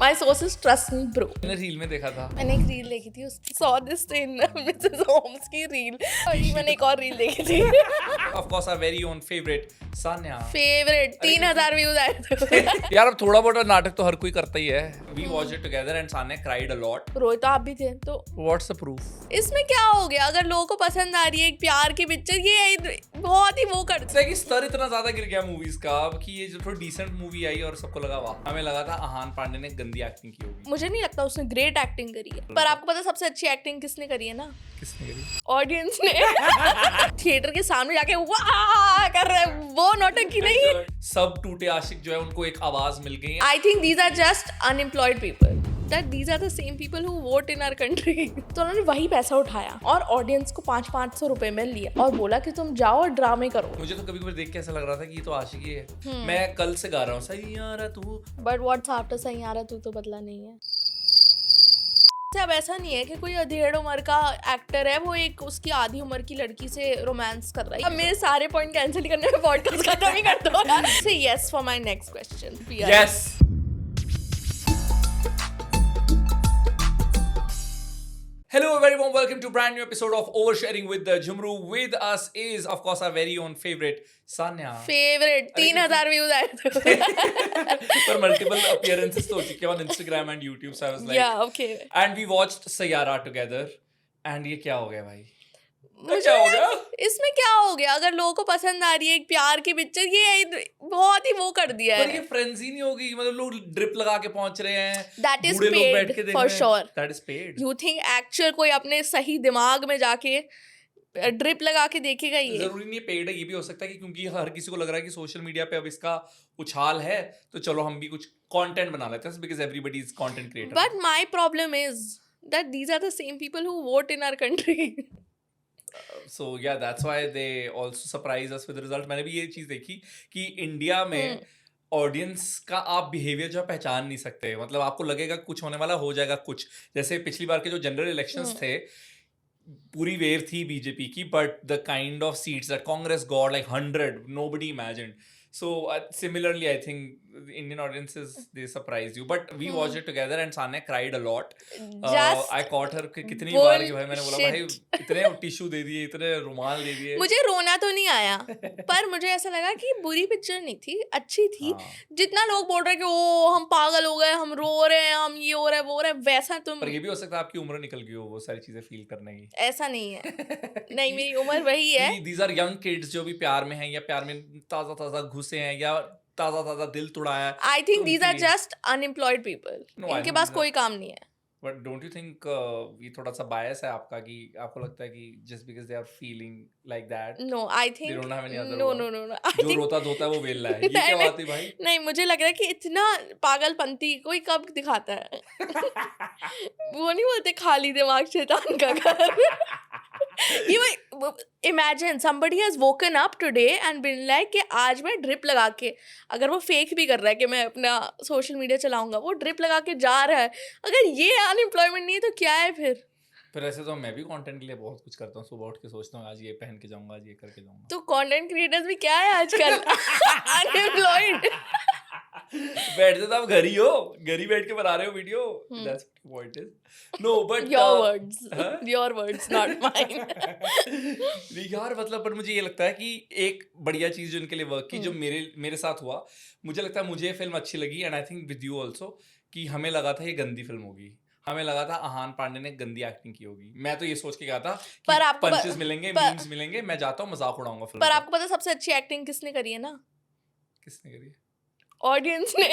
My sources trust me, bro. मैंने reel में देखा था। मैंने एक रील देखी थी उसकी, saw this in Mrs. Holmes की रील, और मैंने एक और रील देखी थी। Of course, our very own favorite Sanya. Favourite 3000 views आए थे। यार अब थोड़ा बहुत नाटक तो हर कोई करता ही है। We watched it together and Sanya cried a lot. रोए तो आप भी थे, तो What's the proof? इसमें क्या हो गया? अगर लोगों को पसंद आ रही है एक प्यार की पिक्चर, ये बहुत ही वो करते। इसलिए कि स्तर इतना ज्यादा गिर गया मूवीज का अब कि ये जो थोड़ी डिसेंट मूवी आई और सबको लगा वाह। हमें लगा था आहान पांडे ने गंदी एक्टिंग की होगी। मुझे नहीं लगता उसने ग्रेट एक्टिंग करी है, पर आपको पता है सबसे अच्छी एक्टिंग किसने करी है ना? किसने करी? ऑडियंस ने। थिएटर के सामने जाके वाह कर रहे हैं, वो नौटंकी नहीं है। सब टूटे आशिक जो है उनको एक आवाज मिल गई है। I think these are just unemployed people. That these are the same people who vote in our country. तो उन्होंने वही पैसा उठाया और ऑडियंस को 500 रुपए में लिया और बोला कि तुम जाओ और ड्रामे करो। मुझे तो कभी कभी देख के ऐसा लग रहा था कि ये तो आशिकी है। मैं कल से गा रहा हूँ सही यारा तू। बट व्हाट्स आफ्टर सही यारा तू तो बदला नहीं है। अब ऐसा नहीं है कि कोई अधेड़ उम्र का एक्टर है वो एक उसकी आधी उम्र की लड़की से रोमांस कर रहा है। अब मेरे सारे पॉइंट कैंसिल करने में पॉडकास्ट खत्म ही कर दो यार। से yes for my next question. Yes. Hello, a very warm welcome to brand new episode of Oversharing with the Jumru. With us is, of course, our very own favorite Sanya. Favourite 3000 views आए थे। पर multiple appearances तो हो चुके हैं on Instagram and YouTube, so I was like, yeah, okay. And we watched Sayara together. And ये क्या हो गया भाई? मुझे क्या हो गया? इसमें क्या हो गया? अगर लोगों को पसंद आ रही है एक प्यार की पिक्चर, ये बहुत ही वो कर दिया पर ये है। फ्रेंजी नहीं होगी, मतलब लोग ड्रिप लगा के पहुंच रहे हैं। That is बूढ़े लोग बैठ paid के देख for रहे हैं। sure. That is paid. You think actual कोई अपने सही दिमाग में जाके ड्रिप लगा के देखेगा ये? जरूरी नहीं पेड है, ये भी हो सकता है कि क्योंकि हर किसी को लग रहा है कि सोशल मीडिया पे अब इसका उछाल है तो चलो हम भी कुछ कंटेंट बना लेते हैं because everybody is content creator. But my problem is that these are the same people who vote in our country. So yeah, that's why they also surprise us with the result. मैंने भी ये चीज देखी कि India में audience का आप behaviour जो है पहचान नहीं सकते। मतलब आपको लगेगा कुछ होने वाला, हो जाएगा कुछ। जैसे पिछली बार के जो जनरल इलेक्शंस थे, पूरी वेव थी बीजेपी की, but the kind of seats that Congress got like 100 nobody imagined. So similarly, I think the Indian audiences they surprised you, but we watched it together and Sanya cried a lot. I caught her कितनी बार कि भाई मैंने बोला भाई इतने tissue दे दिए, इतने रुमाल दे दिए। मुझे रोना तो नहीं आया, पर मुझे ऐसा लगा कि बुरी पिक्चर नहीं थी, अच्छी थी। जितना लोग बोल रहे हैं कि ओ हम पागल हो गए, हम रो रहे हैं, हम ये हो रहा है वो हो रहा है, वैसा तुम। पर ये भी हो सकता है आपकी उम्र निकल गई हो वो सारी चीजें फील करने की। ऐसा नहीं है। नहीं, मेरी उम्र वही है। These are young kids जो भी प्यार में हैं या प्यार में ताजा ताजा घुसे हैं या ताजा ताजा दिल तोड़ाया है। I think these are just unemployed people. No, I इनके think पास these कोई काम नहीं है। But don't you think ये थोड़ा सा bias है आपका कि आपको लगता है कि just because they are feeling like that No, I they think don't have any other no, one? no, no, no. I जो think रोता धोता है वो वेल्ला है। ये क्या नहीं, बात है भाई? नहीं, मुझे लग रहा है कि इतना पागलपंती कोई कब दिखाता है। वो नहीं बोलते खाली दिमाग शैतान का घर। You imagine somebody has woken up today and been like कि आज मैं ड्रिप लगा के, अगर वो फेक भी कर रहा है कि मैं अपना सोशल मीडिया चलाऊंगा, वो ड्रिप लगा के जा रहा है। अगर ये अनएम्प्लॉयमेंट नहीं है तो क्या है फिर? फिर ऐसे तो मैं भी कंटेंट के लिए बहुत कुछ करता हूँ। सुबह उठ के सोचता हूँ आज ये पहन के जाऊंगा, आज ये करके जाऊंगा। तो कंटेंट क्रिएटर्स भी क्या है आजकल? अनएम्प्लॉयड। बैठते तो आप घर ही हो, घर ही बैठ के बना रहे हो video. That's what the point is. No, but Your words, your words, not mine. नहीं यार, मतलब पर मुझे ये लगता है कि एक बढ़िया चीज जो इनके लिए वर्क की, जो मेरे साथ हुआ, मुझे लगता है मुझे फिल्म अच्छी लगी and I think with you also, कि हमें लगा था ये गंदी फिल्म होगी। हमें लगा था आहान पांडे ने गंदी एक्टिंग की होगी। मैं तो ये सोच के गया था कि पर आपको पंचेस मिलेंगे, मीम्स मिलेंगे, मैं जाता हूँ मजाक उड़ाऊंगा फिल्म पर का। आपको पता है सबसे अच्छी एक्टिंग किसने करी है ना? किसने करी? ऑडियंस ने।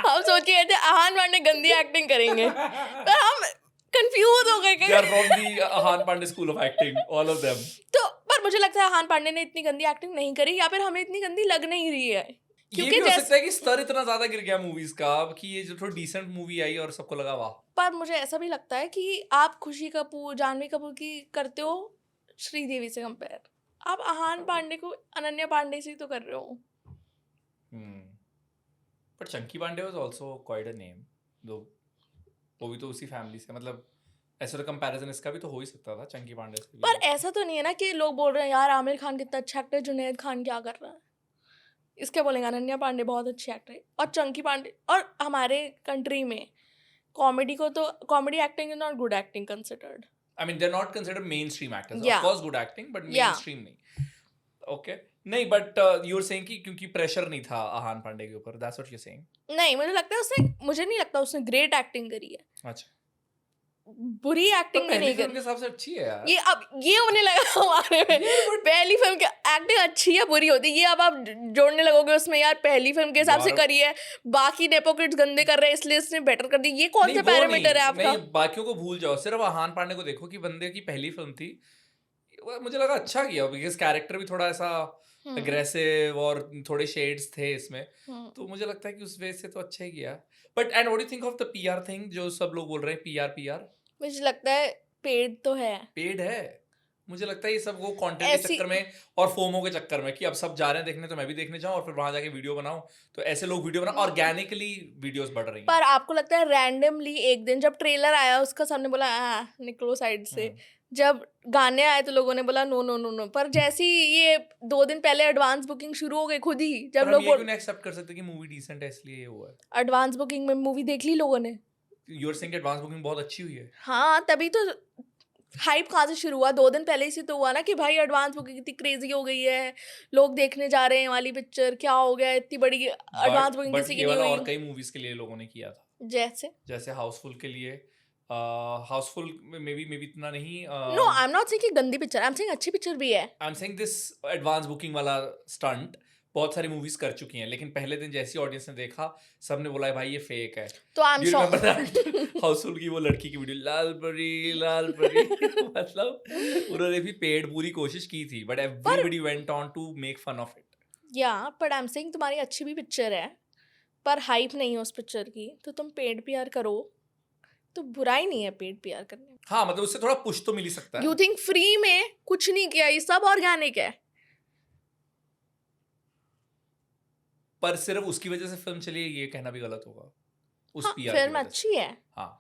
हम सोच के गए थे आहान पांडे गंदी एक्टिंग करेंगे, पर हम कंफ्यूज हो गए They are from the Aahan Pandey school of acting, all of them. तो पर मुझे लगता है आहान पांडे ने इतनी गंदी एक्टिंग नहीं करी, या फिर हमें इतनी गंदी लग नहीं रही है। ये भी हो सकता है कि स्तर इतना ज्यादा गिर गया मूवीज का अब कि ये जो थोड़ी डिसेंट मूवी आई और सबको लगा वाह। पर मुझे ऐसा भी लगता है कि आप खुशी कपूर, जानवी कपूर की करते हो श्रीदेवी से कंपेयर, आप आहान पांडे को अनन्या पांडे से तो कर रहे हो। But Chunky Pandey was also quite a name though, वो भी तो उसी फैमिली से, मतलब ऐसा तो कंपैरिजन इसका भी तो हो ही सकता था चंकी पांडे से। पर ऐसा तो नहीं है ना कि लोग बोल रहे हैं यार आमिर खान कितना अच्छा एक्टर, जुनैद खान क्या कर रहा है। इसके बोलेंगे अनन्या पांडे बहुत अच्छी एक्टर है, और चंकी पांडे, और हमारे कंट्री में कॉमेडी को तो comedy acting is not good acting considered. I mean, they're not considered mainstream actors. Of Yeah. course, good acting, but Yeah. mainstream नहीं. Okay. नहीं, but you're saying कि क्योंकि pressure नहीं था आहान पांडे के ऊपर. That's what you're saying. नहीं, मुझे नहीं लगता उसने ग्रेट एक्टिंग करी है. अच्छा. बुरी पर एक्टिंग भी पहली नहीं फिल्म करी. के हिसाब से अच्छी है यार. ये होने लगा हमारे में. पहली फिल्म की एक्टिंग अच्छी या बुरी होती है, ये अब आप जोड़ने लगोगे उसमें यार. पहली फिल्म के हिसाब से यार- करी है, बाकी नेपो किड्स गंदे कर रहे हैं इसलिए इसने बेटर कर दी. ये कौन नहीं, सा वो पैरामीटर है नहीं, आपका? नहीं, बाकियों को भूल जाओ. सिर्फ आहान पांडे को देखो कि बंदे की पहली फिल्म थी. मुझे लगा अच्छा किया, बिकॉज कैरेक्टर भी थोड़ा ऐसा अग्रेसिव और थोड़े शेड्स थे इसमें. तो मुझे लगता है कि उस वे से तो अच्छा ही किया. But and what do you think of the PR thing, जो सब लोग बोल रहे हैं पीआर? मुझे लगता है पेड तो है. पेड है. मुझे लगता है ये सब वो कंटेंट के ऐसी- चक्कर में और फोमो के चक्कर में कि अब सब जा रहे हैं देखने तो मैं भी देखने जाऊं और फिर वहां जाके वीडियो बनाऊं. तो ऐसे लोग वीडियो बनाओ, ऑर्गेनिकली वीडियोस बढ़ रही हैं. पर आपको लगता है रैंडमली एक दिन जब ट्रेलर आया उसका सबने बोला निकलो साइड से. जब गाने आए तो लोगों ने बोला नो नो नो नो. पर जैसी ये 2 दिन पहले एडवांस बुकिंग शुरू हो गई खुद ही, जब पर हम लोग ये क्यों नहीं एक्सेप्ट कर सकते कि मूवी डिसेंट है इसलिए ये हुआ है. एडवांस बुकिंग में मूवी देख ली लोगों ने. You are saying advance booking बहुत अच्छी हुई है. हाँ, तभी तो हाइप कहाँ से शुरू हुआ. 2 दिन पहले ही से तो हुआ ना कि भाई एडवांस बुकिंग इतनी क्रेजी हो गई है, लोग देखने जा रहे हैं वाली पिक्चर. क्या हो गया, इतनी बड़ी एडवांस बुकिंग बट किसी ये की नहीं वाला और हुई. कई मूवीज के लिए लोगों ने किया था. जैसे हाउसफुल के लिए. हाउसफुल मे बी इतना नहीं. No, I am not saying कि गंदी पिक्चर, आई एम सेइंग अच्छी पिक्चर भी है. I am saying this advance booking वाला स्टंट बहुत सारी मूवीज कर चुकी हैं, लेकिन पहले दिन जैसी ऑडियंस ने देखा सबने बोला भाई ये फेक है. तो I am You remember sure. that? Housefull की वो लड़की की वीडियो लाल परी मतलब उन्होंने भी पेड पूरी कोशिश की थी, but everybody went on to make fun of it. Yeah but I am saying तुम्हारी अच्छी भी पिक्चर है पर हाइप नहीं है उस पिक्चर की, तो तुम पेड पीआर करो तो बुराई नहीं है पेड पीआर करने में. हाँ, मतलब उससे थोड़ा पुश तो मिल ही सकता है. यू थिंक फ्री में कुछ नहीं किया, ये सब ऑर्गेनिक है. पर सिर्फ उसकी वजह से फिल्म चली है ये कहना भी गलत होगा. उस हाँ, पीआर की फिल्म वजह से. अच्छी है हाँ.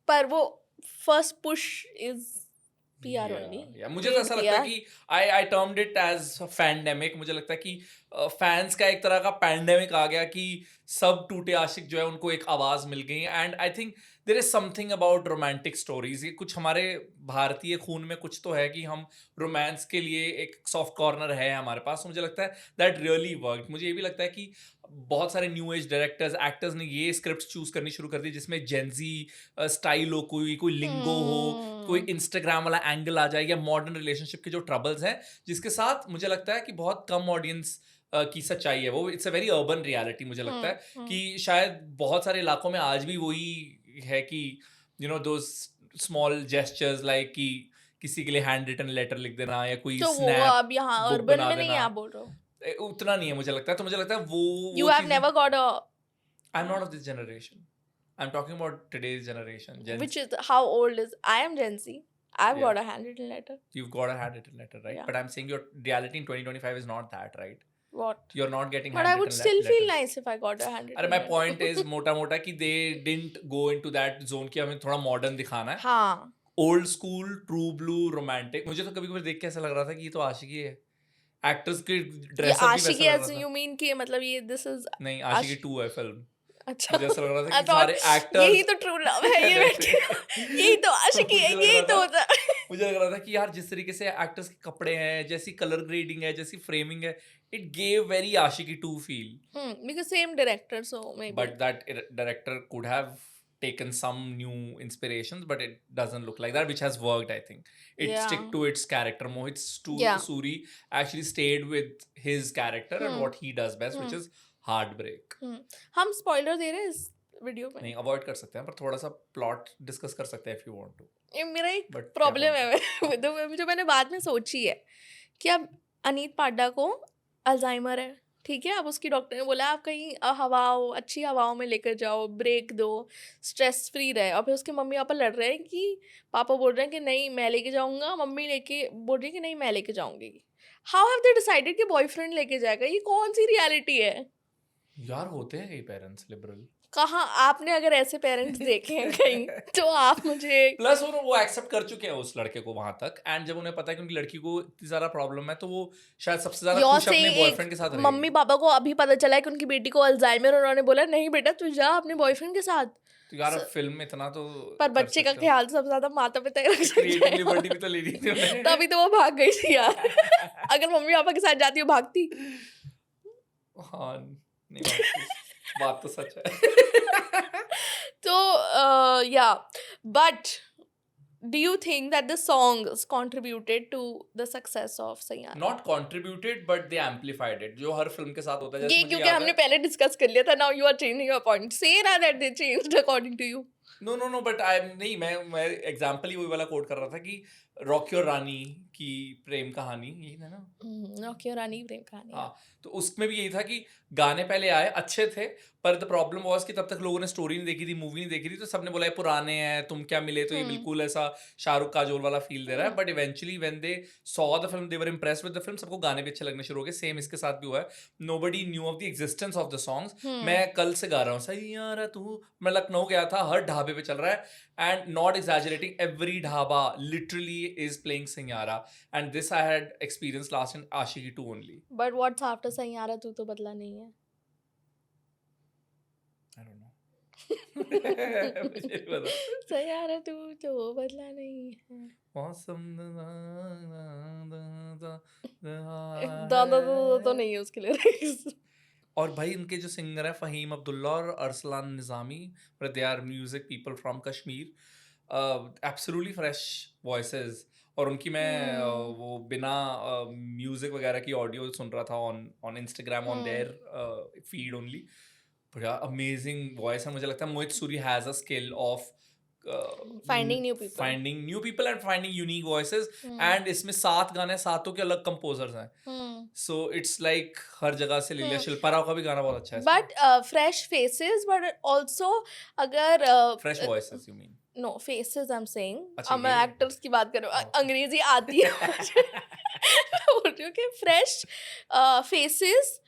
पर वो first push is PR Yeah, only. yeah. मुझे तो ऐसा लगता है कि आई टर्म्ड इट एज फैंडेमिक. मुझे लगता है कि फैंस का एक तरह का पैंडेमिक आ गया कि सब टूटे आशिक जो है उनको एक आवाज मिल गई. And I think there is something about romantic stories. ये कुछ हमारे भारतीय खून में कुछ तो है कि हम रोमांस के लिए एक सॉफ्ट कॉर्नर है हमारे पास. मुझे लगता है दैट रियली वर्क. मुझे ये भी लगता है कि बहुत सारे न्यू एज डायरेक्टर्स एक्टर्स ने ये स्क्रिप्ट चूज करनी शुरू कर दी जिसमें जेंजी स्टाइल हो, कोई लिंगो हो, कोई इंस्टाग्राम वाला एंगल आ जाए, या मॉडर्न रिलेशनशिप के जो ट्रबल्स हैं जिसके साथ मुझे लगता है कि बहुत कम ऑडियंस की सच्चाई है. वो it's a very urban reality. मुझे लगता है कि शायद बहुत सारे इलाकों में आज भी वही है कि you know those small gestures like कि किसी के लिए हैंड रिटन लेटर लिख देना या कोई तो वो स्नैप अब यहाँ book अर्बन बना में नहीं देना. आप बोल रहे हो. उतना नहीं है मुझे लगता है. तो मुझे लगता है वो you have never got a I am not of this generation. I am talking about today's generation. which is how old is I am Gen Z. I've Yeah. got a handwritten letter. You've got a handwritten letter, right? Yeah. But I'm saying your reality in 2025 is not that, right? What? You're not getting But I would handwritten still feel letters. nice if I got a handwritten अरे my letter. point is मोटा कि they didn't go into that zone कि हमें थोड़ा modern दिखाना है. हाँ. Old school true blue romantic. मुझे तो कभी-कभी देख के ऐसा लग रहा था कि ये तो आशिकी है. एक्टर्स के ये ड्रेसअप भी आशिकी वैसा लग as रहा you था. mean कि मतलब ये this is नहीं, आशिकी 2 है फिल्म. अच्छा. मुझे ऐसा लग रहा था I कि thought सारे एक्टर्स यही तो ट्रू लव है ये बेटे. यही तो आशिकी है, मुझे लग यही रहा तो था- होता है. मुझे लग रहा था कि यार जिस तरीके से एक्टर्स के कपड़े हैं, जैसी कलर ग्रेडिंग है, जैसी फ्रेमिंग है, it gave very Aashiqui 2 feel. Because same director, so maybe. But that director could have taken some new inspirations, but it doesn't look like that, which has worked. I think it Yeah. stick to its character. Mohit Yeah. Suri actually stayed with his character and what he does best, which is heartbreak. हम spoiler दे रहे हैं इस video में. नहीं, avoid कर सकते हैं, पर थोड़ा सा प्लॉट डिस्कस कर सकते हैं if you want to. ये मेरा एक But क्या प्रॉब्लम बात है जो मैंने बाद में सोची है कि अब अनीत पाड्डा को अल्जाइमर है, ठीक है. अब उसकी डॉक्टर ने बोला आप कहीं अच्छी हवाओं में लेकर जाओ, ब्रेक दो, स्ट्रेस फ्री रहे. और फिर उसके मम्मी पापा लड़ रहे हैं कि पापा बोल रहे हैं कि नहीं मैं लेके जाऊंगा, मम्मी लेके बोल रही है कि नहीं मैं लेके जाऊंगी. हाउ हैव दे डिसाइडेड कि बॉयफ्रेंड लेके जाएगा? ये कौन सी रियलिटी है? यार होते हैं कई पेरेंट्स लिबरल. कहाँ आपने अगर ऐसे पेरेंट्स देखे हैं कहीं तो आप मुझे प्लस वो एक्सेप्ट कर चुके हैं उस लड़के को वहां तक, एंड जब उन्हें पता है कि उनकी लड़की को इतनी ज्यादा प्रॉब्लम है तो वो शायद सबसे ज्यादा योर खुश से अपने एक बॉयफ्रेंड के साथ मम्मी रहेगी। पापा को अभी पता चला है कि उनकी बेटी को अल्जाइमर, उन्होंने बोला नहीं बेटा तू जा अपने बॉयफ्रेंड के साथ। तो यार अब फिल्म में इतना तो पर कर बच्चे का सकते हो, ख्याल सबसे ज्यादा माता पिता ही रख सकते क्रिएटिव हैं। लिबर्टी भी तो लेनी थी उन्हें। तभी तो वो भाग गई थी यार। अगर मम्मी पापा के साथ जाती वो भागती। हाँ नहीं, बात तो सच है। तो या but do you think that the songs contributed to the success of Saiyara? Not contributed but they amplified it, जो हर फिल्म के साथ होता है। जैसे ये मुझे क्योंकि याद हमने है, पहले डिस्कस कर लिया था, now you are changing your point. Say that they changed according to you. No but I नहीं, मैं एग्जांपल ही वही वाला कोट कर रहा था कि रॉकी और रानी की प्रेम कहानी, यही था ना? रॉकी और रानी प्रेम कहानी। हाँ, तो उसमें भी यही था कि गाने पहले आए अच्छे थे, पर द प्रॉब्लम वाज कि तब तक लोगों ने स्टोरी नहीं देखी थी, मूवी नहीं देखी थी, तो सबने बोला ये पुराने हैं, तुम क्या मिले, तो ये बिल्कुल ऐसा शाहरुख काजोल वाला फील दे रहा है। But eventually when they saw the film they were impressed with the film, सबको गाने भी अच्छे लगने शुरू हो गए। सेम इसके साथ भी हुआ है, nobody knew of the existence of the songs. मैं कल से गा रहा हूँ सैयारा तू, मैं लखनऊ गया था, हर ढाबे पे चल रहा है, and not exaggerating, every dhaba literally is playing Saiyaara, and this I had experience last in Aashiqui 2 only. But what's after Saiyaara तू तो बदला नहीं है? I don't know. मुझे नहीं पता। सैयारा तू तो बदला नहीं है। मौसम दादा तो नहीं है उसके लिरिक्स। और भाई इनके जो सिंगर है फहीम अब्दुल्ला और Arsalan Nizami, they are music people from Kashmir, absolutely fresh voices. और उनकी मैं वो बिना म्यूजिक वगैरह की ऑडियो सुन रहा था on Instagram on their feed only. बड़ा अमेजिंग वॉइस है। मुझे लगता है Mohit Suri has a skill of Finding new people. Finding new people and finding unique voices. And इसमें 7 गाने, 7 के अलग कंपोजर्स हैं, सो इट्स लाइक हर जगह से ले लिया। शिल्पा राव का भी गाना बहुत अच्छा है। But fresh faces, but also अगर fresh voices you mean? no faces I'm saying, अच्छा, अब मैं ये? एक्टर्स की बात कर रही हूँ, हाँ। अंग्रेजी आती है मुझे। मैं बोल रही हूँ कि फ्रेश फेसेस,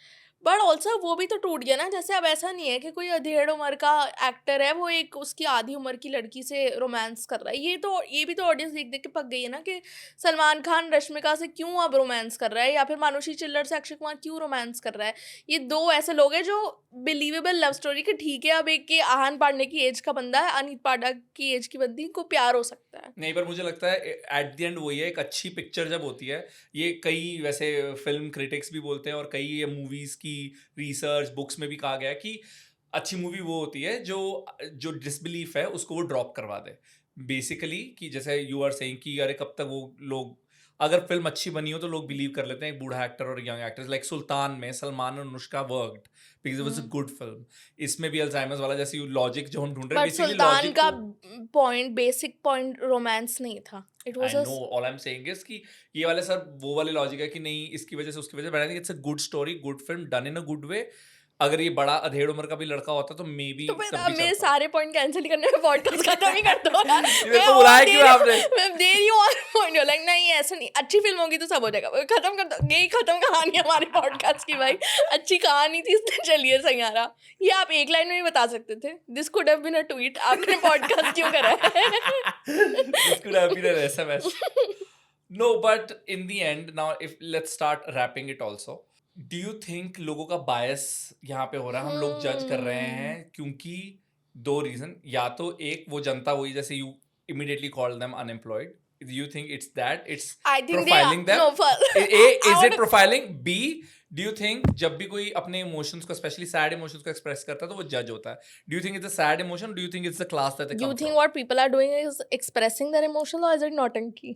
बट ऑल्सो वो भी तो टूट गया ना। जैसे अब ऐसा नहीं है कि कोई अधेड़ उम्र का एक्टर है वो एक उसकी आधी उम्र की लड़की से रोमांस कर रहा है। ये भी तो ऑडियंस देख देख के पक गई है ना कि सलमान खान रश्मिका से क्यों अब रोमांस कर रहा है, या फिर मानुषी चिल्लर से अक्षय कुमार क्यों रोमांस कर रहा है। ये दो ऐसे लोग हैं जो बिलीवेबल लव स्टोरी के, ठीक है अब एक के आहान पांडे की एज का बंदा है, अनीत पाठक की एज की बंदी को प्यार हो सकता है। नहीं, पर मुझे लगता है एट द एंड वही है, एक अच्छी पिक्चर जब होती है, ये कई वैसे फिल्म क्रिटिक्स भी बोलते हैं और कई ये मूवीज की रिसर्च बुक्स में भी कहा गया है कि अच्छी मूवी वो होती है जो डिसबिलीफ है उसको वो ड्रॉप करवा दे बेसिकली। कि जैसे यू आर सेइंग कि अरे कब तक वो लोग, अगर फिल्म अच्छी बनी हो तो लोग बिलीव कर लेते हैं, एक बूढ़ा एक्टर और यंग एक्टर्स। लाइक सुल्तान में सलमान और Anushka worked because it was a good film. इसमें भी अल्जाइमर्स वाला जैसे लॉजिक जो हम ढूंढ रहे हैं, बट बेसिकली सुल्तान लॉजिक का पॉइंट, बेसिक पॉइंट रोमांस नहीं था। It I was no, all I am saying is कि ये वाले सर वो वाले लॉजिक है कि नहीं इसकी वजह से उसकी वजह से, but I think it's a good story, good film done in a good way. अगर ये बड़ा अधेड़ उम्र का भी लड़का होता तो मे बी तो फिर तब अब भी मेरे चलता। सारे पॉइंट कैंसिल करने में पॉडकास्ट खत्म ही कर दो यार। मेरे को बुलाया क्यों आपने? मैं दे रही हूँ और पॉइंट हो, लाइक नहीं ऐसा नहीं, अच्छी फिल्म होगी तो सब हो जाएगा, खत्म कर दो। यही खत्म कहानी है हमारे पॉडकास्ट की भाई। अच्छी कहानी थी इसलिए चलिए सैयारा, ये आप एक लाइन में ही बता सकते थे। This could have been a tweet, आपने पॉडकास्ट क्यों करा है? This could have been an SMS. No, but in the end, now if let's start wrapping it also. Do you think लोगों का बायस यहाँ पे हो रहा है, हम लोग जज कर रहे हैं क्योंकि 2 रीजन, या तो एक वो जनता वही जैसे you immediately call them unemployed. Do you think it's that? It's I think profiling them? no, Is it profiling? B, do you think जब भी कोई अपने इमोशंस को, स्पेशली सैड इमोशंस को एक्सप्रेस करता है तो वो जज होता है? Do you think it's a sad emotion? Do you think it's the class that they you come think from? what people are doing is expressing their emotions, or is it naughty?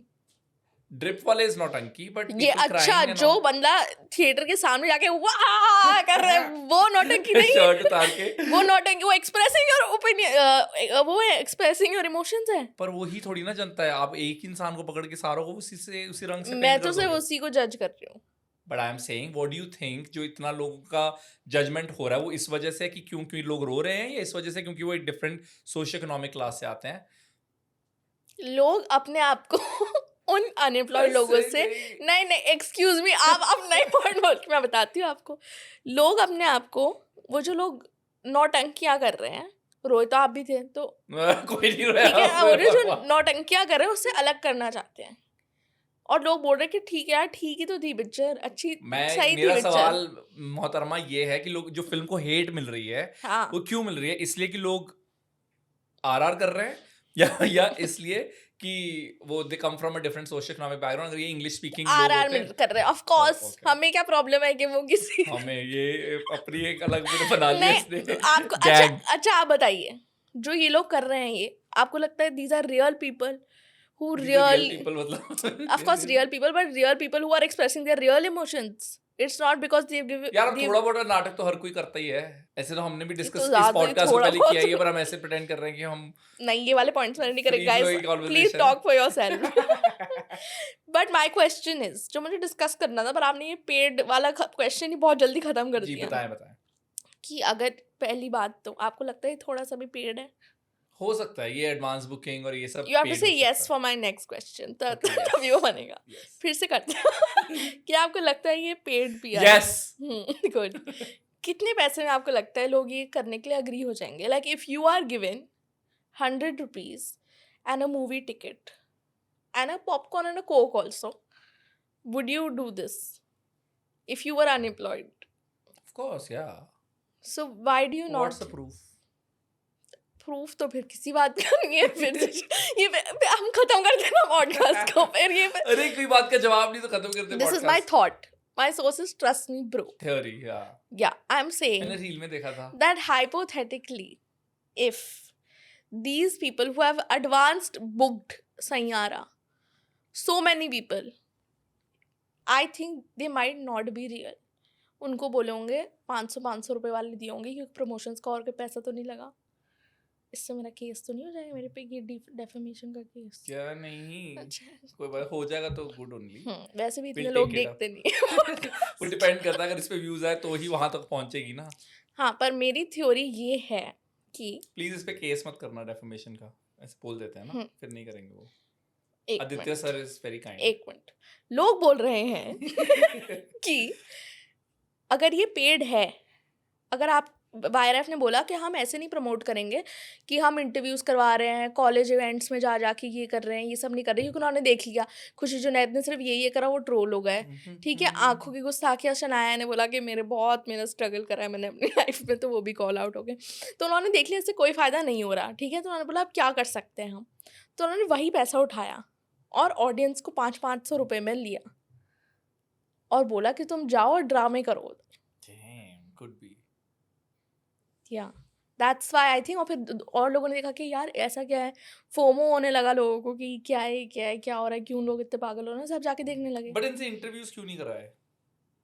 Drip वाले is not अंकी, but ये अच्छा जो बंदा theatre के सामने जाके वाह कर रहा है वो नौटंकी नहीं है। शर्ट उतार के वो नौटंकी, वो एक्सप्रेसिंग योर ओपिनियन, वो एक्सप्रेसिंग योर इमोशंस है। पर वही थोड़ी ना जनता है। आप एक इंसान को पकड़ के सारों को उसी रंग से मैं तो सिर्फ उसी को जज कर रही हूँ। But I am saying what do you think जो इतना लोगों का जजमेंट हो रहा है वो इस वजह से कि क्योंकि लोग रो रहे हैं, या इस वजह से क्योंकि वो एक डिफरेंट सोशियो इकोनॉमिक क्लास से आते हैं? लोग अपने आप को उन अनएम्प्लॉयड लोगों से नहीं एक्सक्यूज मी, आप अब नए पॉइंट बोल के मैं बताती हूँ आपको। लोग अपने आप को, वो जो लोग नौटंकियां कर रहे हैं, रोए तो आप भी थे, तो कोई नहीं रोया ठीक है, आपने, और ये जो वाह। नौटंकियां कर रहे हैं उससे अलग करना चाहते हैं, और लोग बोल रहे हैं कि ठीक है यार, ठीक ही तो थी पिक्चर, अच्छी सही थी मेरा पिक्चर। सवाल मोहतरमा ये है कि लोग जो फिल्म को हेट मिल रही है हाँ, वो क्यों मिल रही है? इसलिए कि लोग आरआर कर रहे हैं या इसलिए कि वो they come from a different socio economic background? अगर ये इंग्लिश स्पीकिंग लोग आरआर होते में कर रहे हैं, ऑफ कोर्स। ओके, हमें क्या प्रॉब्लम है कि वो किसी हमें ये अपनी एक अलग फिर बना लिया इसने नहीं, आपको अच्छा गैंग। अच्छा आप बताइए, जो ये लोग कर रहे हैं, ये आपको लगता है these are real people who real real, people मतलब of course real people, but real people who are expressing their real emotions. It's not because यार अब they've थोड़ा बहुत नाटक तो हर कोई करता ही है। ऐसे तो हमने भी ये तो डिस्कस इस ज्यादा ही पॉडकास्ट में थोड़ा पहले किया ही है, बहुत पर हम ऐसे प्रिटेंड कर रहे हैं कि हम नहीं, ये वाले पॉइंट्स मैंने नहीं करे, free guys flowing please conversation. Talk for yourself. But my question is, जो मुझे डिस्कस करना था, पर आपने ये पेड वाला क्वेश्चन ही बहुत जल्दी खत्म कर जी दिया, बताएं बताएं। कि अगर पहली बात तो आपको लगता है ये थोड़ा सा भी पेड है? हो सकता है ये एडवांस बुकिंग और ये सब यू हैव टू पेड से हो यस सकता for my next question, Okay, yes. तभी वो बनेगा। है। यस फिर से करते हैं। क्या आपको लगता है ये पेड पीआर? Yes good. कितने पैसे में आपको लगता है लोग ये करने के लिए अग्री हो जाएंगे? Like if you are given 100 rupees and a movie ticket and a popcorn and a coke also, would you do this if you were unemployed? Of course या So why do you what's not? The proof? Proof तो फिर किसी बात का नहीं है, फिर से ये हम खत्म कर देना पॉडकास्ट को, फिर ये अरे कोई बात का जवाब नहीं तो खत्म करते this is my podcast. Thought, my sources trust me bro. Theory या या आई एम मैंने सेइंग रील में देखा था। that hypothetically, if these people who have advanced booked Sanyara, so many people, I think they might not be real. उनको बोले होंगे 500 रुपए वाले दिए होंगे, क्योंकि प्रमोशंस का और कोई पैसा तो नहीं लगा, इससे मेरा केस तो नहीं हो जाएगा मेरे पे, ये डेफेमेशन का केस? क्या नहीं, अच्छा, कोई बात हो जाएगा तो गुड ओनली, वैसे भी इतने विल लोग टेक इट अप। देखते नहीं वो डिपेंड करता है, अगर इस पे व्यूज आए तो ही वहां तक पहुंचेगी ना। हाँ, पर मेरी थ्योरी ये है कि प्लीज इस पे केस मत करना डेफेमेशन का, ऐसे बोल देते हैं ना, हम्म, फिर नहीं करेंगे वो। एक Aditya minute, sir is very kind. एक मिनट, लोग बोल रहे हैं कि अगर ये पेड है, अगर आप, वायरएफ ने बोला कि हम ऐसे नहीं प्रमोट करेंगे कि हम इंटरव्यूज करवा रहे हैं, कॉलेज इवेंट्स में जा जाके ये कर रहे हैं, ये सब नहीं कर रहे, क्योंकि उन्होंने देख लिया खुशी जुनैद ने सिर्फ ये करा, वो ट्रोल हो गए। ठीक है, आंखों की गुस्ताखियां, शनाया ने बोला कि मैंने स्ट्रगल करा है मैंने अपनी लाइफ में, तो वो भी कॉल आउट हो गए। तो उन्होंने देख लिया इससे कोई फ़ायदा नहीं हो रहा, ठीक है, तो उन्होंने बोला अब क्या कर सकते हैं हम, तो उन्होंने वही पैसा उठाया और ऑडियंस को 500 रुपये में लिया और बोला कि तुम जाओ और ड्रामे करो। कुड बी या दैट्स व्हाई आई थिंक, और फिर और लोगों ने देखा कि यार ऐसा क्या है, फोमो होने लगा लोगों को कि क्या है क्या हो रहा है, क्यों लोग इतने पागल हो रहे हैं, सब जाके देखने लगे। बट इनसे इंटरव्यूज क्यों नहीं कराए?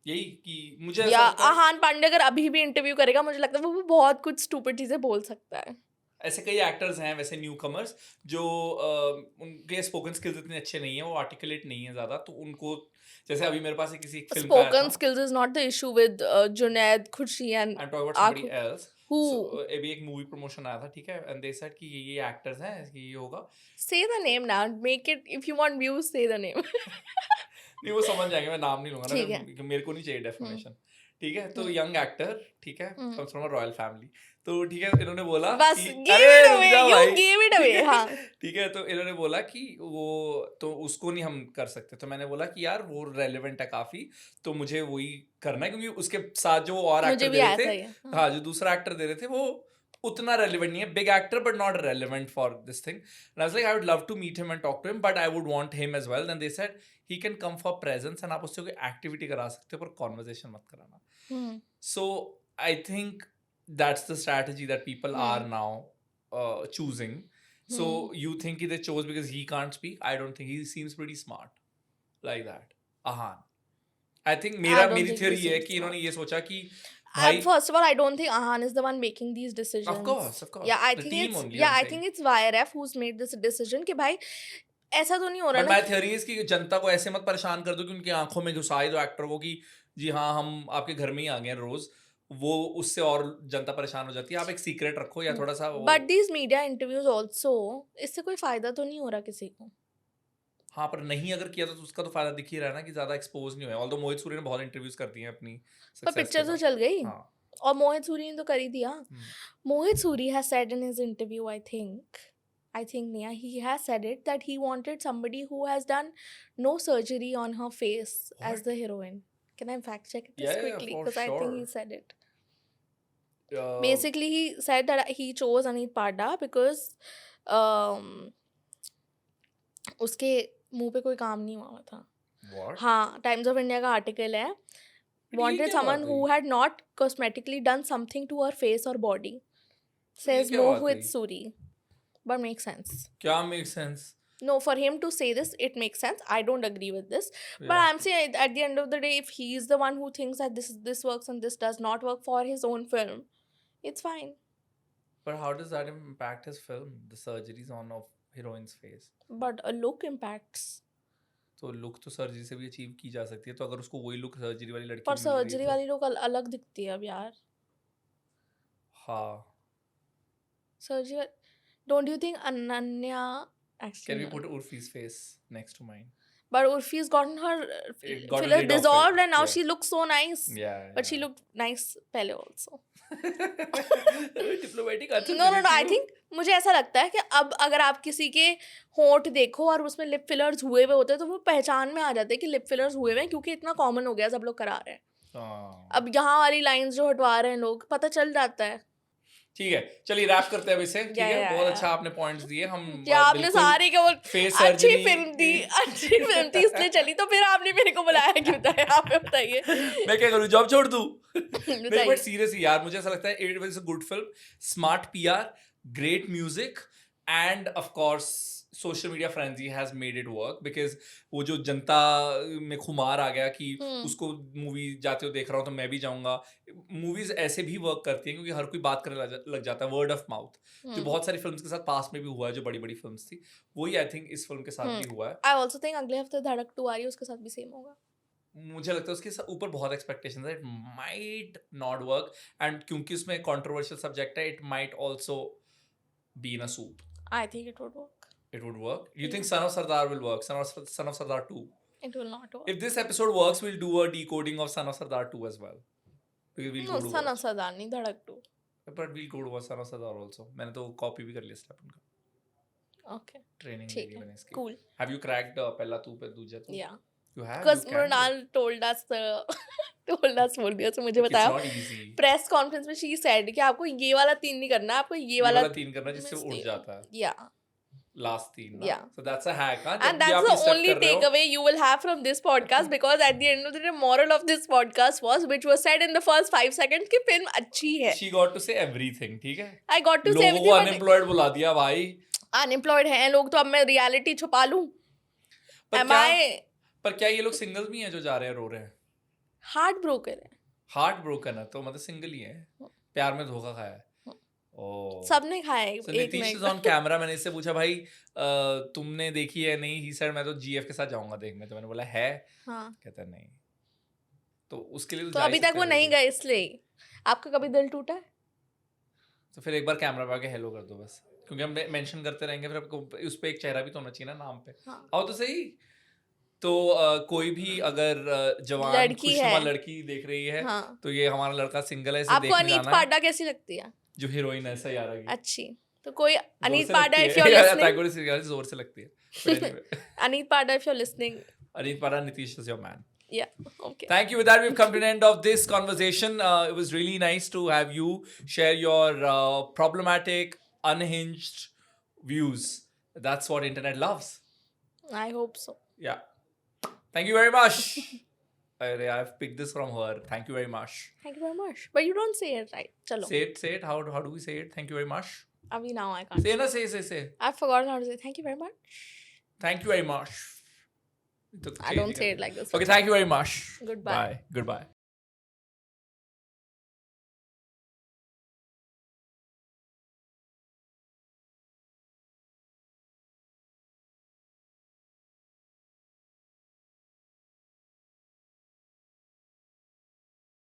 यही कि मुझे या ऐसा लगता है आहान पांडे अगर अभी भी इंटरव्यू करेगा, मुझे लगता है वो बहुत कुछ स्टूपिड चीजें बोल सकता है। ऐसे कई एक्टर्स हैं वैसे न्यू कमर्स जो उनके स्पोकन स्किल्स इतने अच्छे नहीं है, वो आर्टिकुलेट नहीं है ज्यादा, तो उनको जैसे अभी मेरे पास किसी फिल्म का आया स्पोकन था, skills is not the issue with Junaid, Khushi and I am talking about somebody आंखों एल्स। who अभी एक मूवी प्रमोशन आया था, ठीक है, एंड दे सेड कि ये एक्टर्स हैं, कि ये होगा। say the name now, make it, if you want views say the name। नहीं वो समझ जाएंगे, मैं नाम नहीं लूंगा ना, ठीक है। क्योंकि मेरे को नहीं चाहिए डेफिनेशन। ठीक है, तो हम्म। यंग एक्टर, ठीक है, hmm. Comes from a royal family, तो ठीक है, इन्होंने बोला बस कि give it away, you gave it away, ठीक है, हाँ। ठीक है, तो इन्होंने बोला कि वो तो उसको नहीं हम कर सकते, तो मैंने बोला कि यार वो रेलेवेंट है काफी, तो मुझे वही करना है, क्योंकि उसके साथ जो और मुझे एक्टर भी दे आया रहे था थे, ये, हाँ, जो दूसरा एक्टर दे रहे थे वो उतना रेलेवेंट नहीं है, big actor but not relevant for this thing, and I was like I would love to meet him and talk to him, but I would want him as well, then they said he can come for presence, and आप उससे कोई activity करा सकते हो पर conversation मत कराना। हम्म। So I think that's the strategy that people are Hmm. now choosing. So you think they chose because he can't speak? I don't think. He seems pretty smart like that. Ahan. I think I मेरा don't मेरी think he theory ये है seems कि इन्होंने smart. ये सोचा कि भाई First of all, I don't think Ahan is the one making these decisions. of course Yeah, I the think team it's only yeah, I'm I saying. think it's YRF who's made this decision कि भाई ऐसा तो नहीं हो रहा But ना my कि theory is कि जनता को ऐसे मत परेशान कर दो कि उनकी आंखों में घुसाए दो एक्टर को कि जी हाँ हम आपके घर में ही आ गए हैं रोज, वो उससे और जनता परेशान हो जाती है। आप एक सीक्रेट रखो या थोड़ा सा वो, but these media interviews also, इससे कोई फायदा तो नहीं हो रहा किसी को। हाँ, पर नहीं अगर किया तो उसका तो फायदा दिख ही रहा है ना कि ज्यादा एक्सपोज नहीं हुआ। ऑल्दो मोहित सूरी ने बहुत इंटरव्यूज कर दिए हैं अपनी पर सक्सेस के पिक्चर तो बाद। चल गई। हाँ, और मोहित सूरी ने तो कर ही दिया. Mohit Suri has said in his interview, I think Nia, he has said it that he wanted somebody who has done no surgery on her face as What? the heroine. Can I fact check this Yeah, quickly? for Because I think he sure. said it. Uh, Basically, he said that he chose Aneet Pada because उसके मुंह पे कोई काम नहीं हुआ था. what? हाँ, times of India का आर्टिकल है. But ये Wanted क्या बात someone who हुई? had not cosmetically done something to her face or body. तो ये Says क्या बात Mohit हुई? Suri. But makes sense. क्या make sense? No, for him to say this, it makes sense. I don't agree with this. But Yeah. I'm saying at the end of the day, if he's the one who thinks that this works and this does not work for his own film, it's fine. But how does that impact his film? The surgeries on of heroine's face. But a look impacts. तो look तो surgery से भी achieve की जा सकती है, तो अगर उसको वही लुक सर्जरी वाली लड़की पर मिल रही है सर्जरी तो वाली लोग अलग दिखती है अब यार. हाँ. Surgery. Don't you think Ananya Can actually? we no. put Urfi's face next to mine? But Urfi's gotten her It got filler rid of dissolved it, and now yeah. she looks so nice. Yeah. But she looked nice पहले also. Diplomatic answer No, I think मुझे ऐसा लगता है कि अब अगर आप किसी के होंठ देखो और उसमें लिप फिलर्स हुए हुए होते हैं तो वो पहचान में आ जाते हैं कि लिप फिलर्स हुए हुए हैं, क्योंकि इतना कॉमन हो गया, सब लोग करा रहे हैं. अब यहाँ वाली लाइंस जो हटवा रहे हैं लोग, पता चल जाता है. ठीक है, चलिए रैप करते हैं अब इसे. ठीक है, बहुत अच्छा आपने पॉइंट्स दिए. हम क्या आपने सारी के वो फेस अच्छी सर्जरी फिल्म थी, अच्छी फिल्म थी इसलिए चली, तो फिर आपने मेरे को बुलाया क्यों था? आप बताइए. मैं क्या करूं, जॉब छोड़ दूं? नहीं, बताइए. बट सीरियसली यार मुझे ऐसा लगता है it was a good film, smart PR, great music end of course social media frenzy has made it work, because वो जो जनता में खुमार आ गया कि उसको मूवी जाते हो देख रहा हूँ तो मैं भी जाऊंगा. मूवीज ऐसे भी वर्क करती हैं क्योंकि हर कोई बात करने लग जाता है, वर्ड ऑफ माउथ, जो बहुत सारी फिल्म्स के साथ पास में भी हुआ है, जो बड़ी बड़ी फिल्म्स थी. वही आई थिंक इस फिल्म के साथ भी हुआ है. आई ऑल्सो थिंक अगले हफ्ते धड़क 2 आ रही है, उसके साथ भी सेम होगा. मुझे लगता है उसके ऊपर बहुत एक्सपेक्टेशंस है, it might not work, and क्योंकि उसमें कंट्रोवर्शियल सब्जेक्ट है, it might also be in a soup. I think it would work. It would work. You think Son of Sardar will work? Son of Sardar 2? It will not work. If this episode works, we'll do a decoding of Son of Sardar 2 as well. Because we'll No, go to Son watch. of Sardar नहीं, धड़क 2. But we'll go to watch Son of Sardar also. मैंने तो copy भी कर लिया step उनका. Okay. Training ठीक लेके है. मैंने इसकी. Cool. Have you cracked पहला तू पे दूजा तू? Yeah. You have? Because You can do Mrunal it. told us बोल दिया, तो मुझे It's बताया not easy. प्रेस कॉन्फ्रेंस में she said कि आपको ये वाला 3 नहीं करना, आपको ये ये वाला वाला 3 करना जिससे वो उठ जाता है. Yeah. Last 3 ना. Yeah. So that's a hack. हाँ. And that's the only takeaway you will have from this podcast, because at the end of the day, moral of this podcast was, which was said in the first 5 seconds, कि film अच्छी है. She got to say everything. ठीक है. I got to say everything. लोगों को unemployed बुला दिया भाई. Unemployed हैं लोग, तो अब मैं reality छुपा लूं. पर क्या ये लोग सिंगल भी हैं जो जा रहे हैं रो रहे हैं? हार्ट ब्रोकन है. हार्ट ब्रोकन है तो मतलब सिंगल ही है, प्यार में धोखा खाया है. ओह, सबने खाया है. so Nitish is on camera. मैंने इससे पूछा भाई तुमने देखी है? नहीं. ही सेड मैं तो जीएफ के साथ जाऊंगा देखने. तो मैंने बोला है? हाँ. कहता नहीं. तो उसके लिए तो अभी तक वो नहीं गए, इसलिए आपका कभी दिल टूटा है? तो फिर एक बार कैमरा पे आके हेलो कर दो बस, क्योंकि हम मेंशन करते रहेंगे फिर आपको उस पे एक चेहरा भी तो होना चाहिए ना नाम पे. आओ तो सही. तो कोई भी अगर जवान खुशनुमा लड़की देख रही है, हाँ. तो ये हमारा लड़का सिंगल है, इसे देखने जाना है. आपको अनीत पाडा कैसी लगती है? जो हीरोइन है सयारा की. अच्छी. तो कोई Aneet Padda if you are listening, जोर से लगती है. Aneet Padda if you are listening, Aneet Padda, Nitish is your man. Yeah. Okay. Thank you. With that, we've come to an end of this conversation. It was really nice to have you share your problematic, unhinged views. That's what internet loves. I hope so. Yeah. Thank you very much. I've picked this from her. Thank you very much. Thank you very much. But you don't say it right. Chalo. Say it. How do we say it? Thank you very much. Abhi now I can't. Say na, say. I've forgotten how to say thank you very much. Thank you very much. I don't say it like this. Okay, thank you very much. Goodbye. Goodbye.